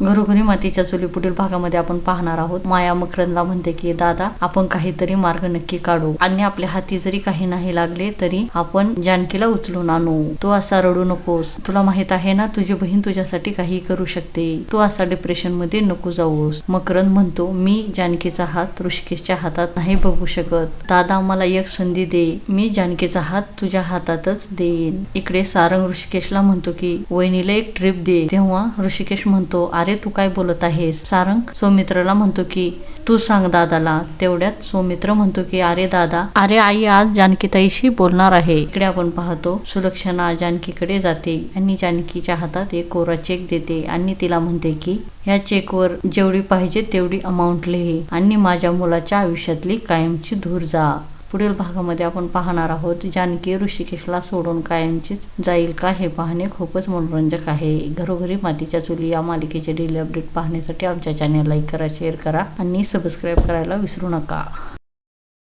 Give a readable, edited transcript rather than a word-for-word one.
घरोघरी मातीच्या चुली पुढील भागामध्ये आपण पाहणार आहोत. माया मकरंदला म्हणते की दादा आपण काहीतरी मार्ग नक्की काढू आणि आपल्या हाती जरी काही नाही लागले तरी आपण जानकीला उचलून आणू. तू असा रडू नकोस, तुला माहित आहे ना तुझी बहीण तुझ्यासाठी काही करू शकते. तू असा डिप्रेशन मध्ये नको जाऊस. मकरंद म्हणतो मी जानकीचा हात ऋषिकेशच्या हातात नाही बघू शकत. दादा मला एक संधी दे, मी जानकीचा हात तुझ्या हातातच देईन. इकडे सारंग ऋषिकेशला म्हणतो की वहिनीला एक ट्रिप दे. तेव्हा ऋषिकेश म्हणतो अरे तू काय बोलत आहेस. सारंग सौमित्रला म्हणतो की तू सांग दादाला. तेवढ्यात सौमित्र म्हणतो की अरे दादा, अरे आई आज जानकीताईशी बोलणार आहे. इकडे आपण पाहतो सुलक्षणा जानकीकडे जाते आणि जानकीच्या हातात एक कोरा चेक देते आणि तिला म्हणते की ह्या चेकवर जेवढी पाहिजे तेवढी अमाऊंट लिही आणि माझ्या मुलाच्या आयुष्यातली कायमची धूर जा. पुढील भागामध्ये आपण पाहणार आहोत जानकी ऋषिकेशला सोडून कायमचीच जाईल का हे पाहणे खूपच मनोरंजक आहे. घरोघरी मातीच्या चुली या मालिकेचे डेली अपडेट पाहण्यासाठी आमच्या चॅनल लाईक करा, शेअर करा आणि सबस्क्राईब करायला विसरू नका.